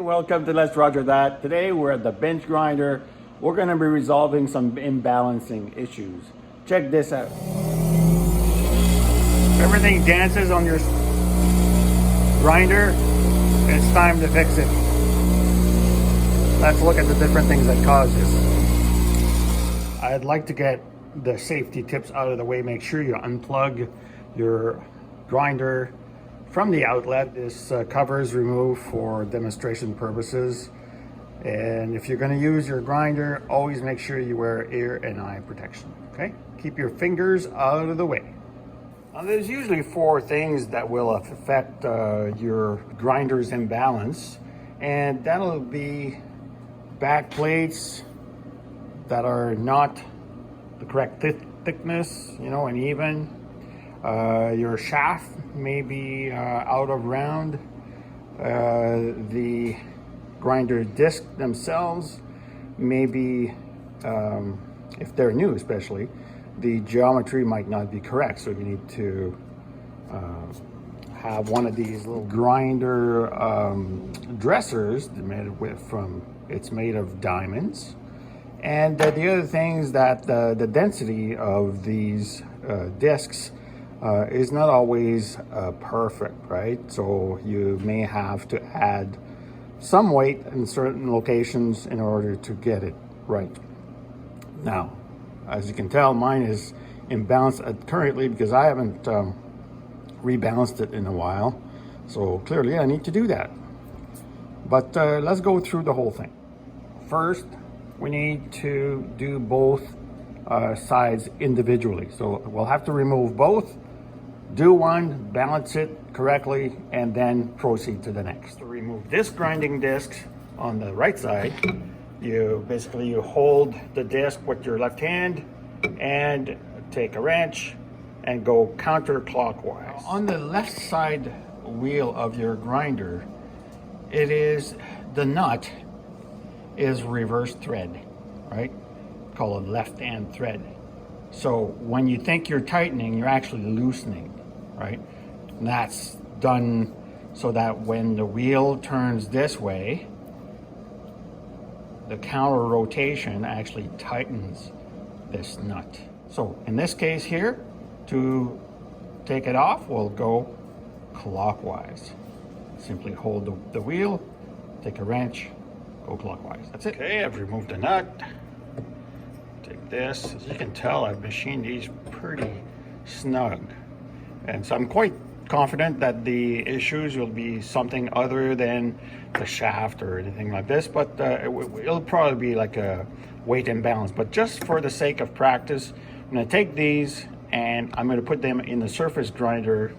welcome to Let's Roger That. Today we're at the bench grinder. We're going to be resolving some imbalancing issues. Check this out. Everything dances on your grinder. It's time to fix it. Let's look at the different things that cause this. I'd like to get the safety tips out of the way. Make sure you unplug your grinder from the outlet. This cover is removed for demonstration purposes. And if you're going to use your grinder, always make sure you wear ear and eye protection. Okay? Keep your fingers out of the way. Now, there's usually 4 things that will affect your grinder's imbalance, and that'll be back plates that are not the correct thickness, and even. Your shaft may be out of round. The grinder disc themselves may be, if they're new especially, the geometry might not be correct. So you need to have one of these little grinder dressers it's made of diamonds. And the other thing is that the density of these discs is not always perfect, right? So you may have to add some weight in certain locations in order to get it right. Now, as you can tell, mine is imbalanced currently because I haven't rebalanced it in a while. So clearly I need to do that. But let's go through the whole thing. First, we need to do both sides individually. So we'll have to remove both, do one, balance it correctly, and then proceed to the next. To remove this grinding disc on the right side, you hold the disc with your left hand and take a wrench and go counterclockwise. On the left side wheel of your grinder, the nut is reverse thread, right? Call it left hand thread. So when you think you're tightening, you're actually loosening, right? And that's done so that when the wheel turns this way, the counter rotation actually tightens this nut. So in this case here, to take it off, we'll go clockwise. Simply hold the wheel, take a wrench, go clockwise. That's it. Okay, I've removed the nut. Take this. As you can tell, I've machined these pretty snug. And so I'm quite confident that the issues will be something other than the shaft or anything like this, but it'll probably be like a weight imbalance. But just for the sake of practice, I'm going to take these and I'm going to put them in the surface grinder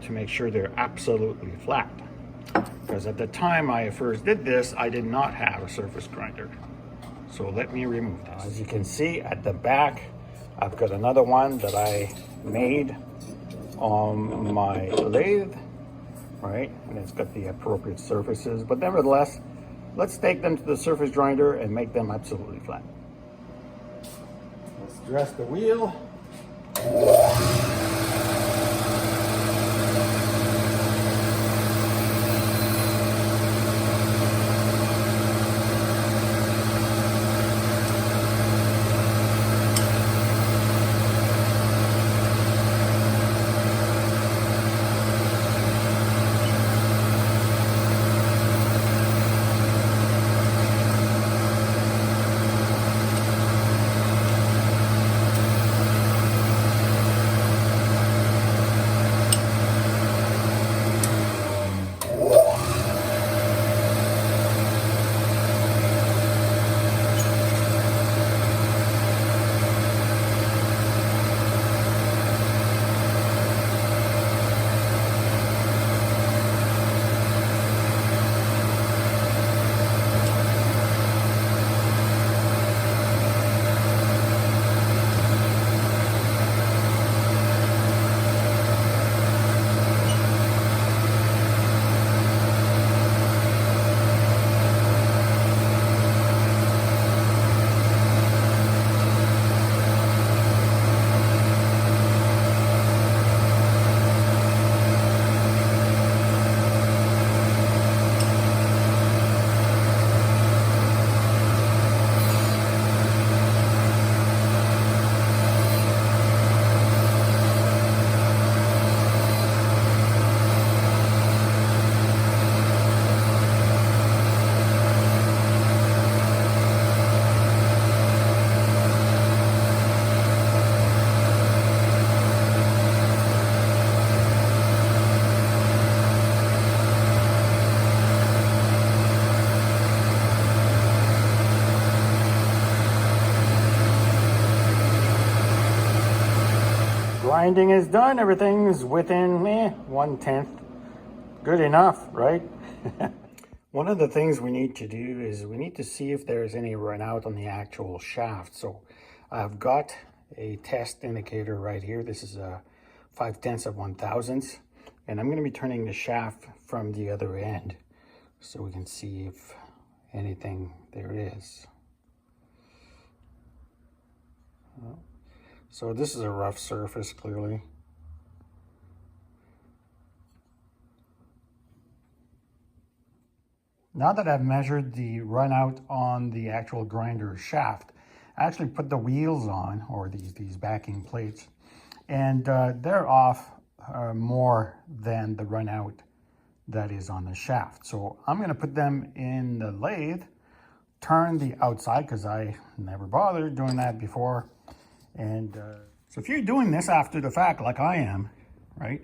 to make sure they're absolutely flat. Because at the time I first did this, I did not have a surface grinder. So let me remove this. As you can see at the back, I've got another one that I made on my lathe, right? And it's got the appropriate surfaces, but nevertheless, let's take them to the surface grinder and make them absolutely flat. Let's dress the wheel. grinding is done. Everything's within 1/10. Good enough, right? One of the things we need to do is we need to see if there's any run out on the actual shaft. So I've got a test indicator right here. This is a 5/10 of 1/1000, and I'm going to be turning the shaft from the other end so we can see if anything there is. So this is a rough surface, clearly. Now that I've measured the run out on the actual grinder shaft, I actually put the wheels on, or these backing plates, and they're off more than the run out that is on the shaft. So I'm going to put them in the lathe, turn the outside, because I never bothered doing that before. And so if you're doing this after the fact like I am, right,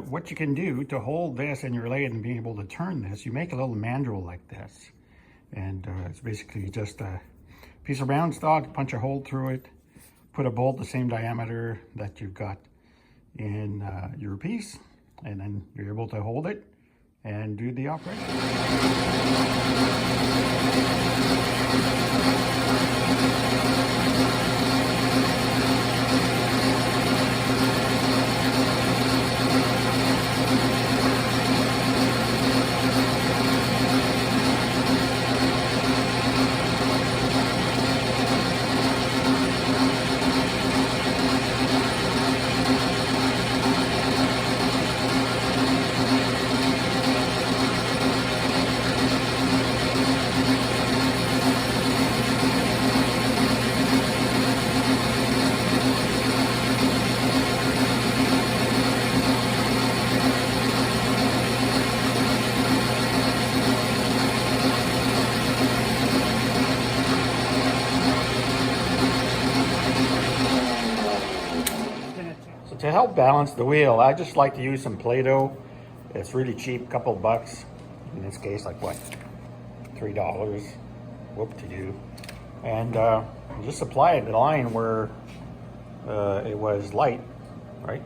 what you can do to hold this in your lathe and be able to turn this, you make a little mandrel like this. And it's basically just a piece of round stock, punch a hole through it, put a bolt the same diameter that you've got in your piece, and then you're able to hold it and do the operation. To help balance the wheel, I just like to use some Play-Doh. It's really cheap, couple bucks. In this case, like what, $3? Whoop-de-doo. And just apply it the line where it was light, right?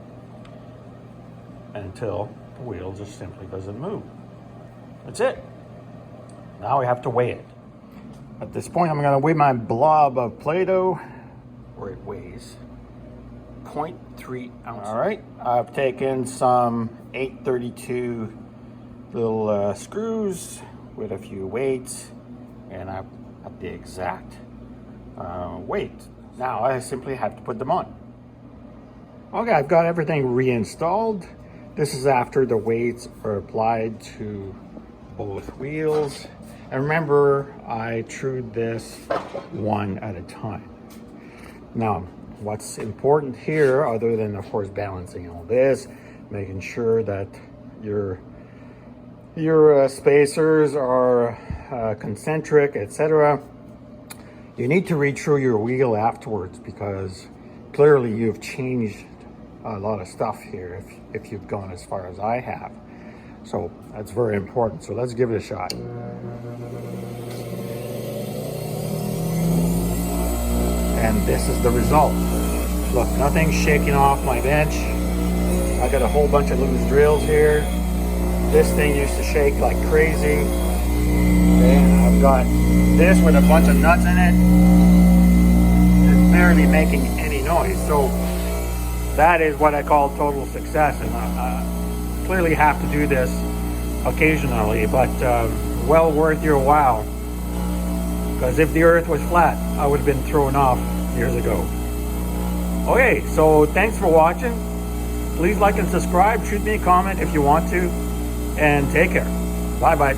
Until the wheel just simply doesn't move. That's it. Now we have to weigh it. At this point, I'm gonna weigh my blob of Play-Doh, where it weighs 0.3 ounces. All right, I've taken some 832 little screws with a few weights, and I've got the exact weight. Now I simply have to put them on. Okay, I've got everything reinstalled. This is after the weights are applied to both wheels. And remember, I trued this one at a time. Now, what's important here, other than of course balancing all this, making sure that your spacers are concentric, etc. You need to retrue your wheel afterwards, because clearly you've changed a lot of stuff here if you've gone as far as I have. So that's very important. So let's give it a shot. And this is the result. Look, nothing's shaking off my bench. I got a whole bunch of loose drills here. This thing used to shake like crazy. And I've got this with a bunch of nuts in it. It's barely making any noise. So that is what I call total success. And I clearly have to do this occasionally, but well worth your while. Because if the earth was flat, I would have been thrown off years ago. Okay, so thanks for watching. Please like and subscribe. Shoot me a comment if you want to. And take care. Bye-bye.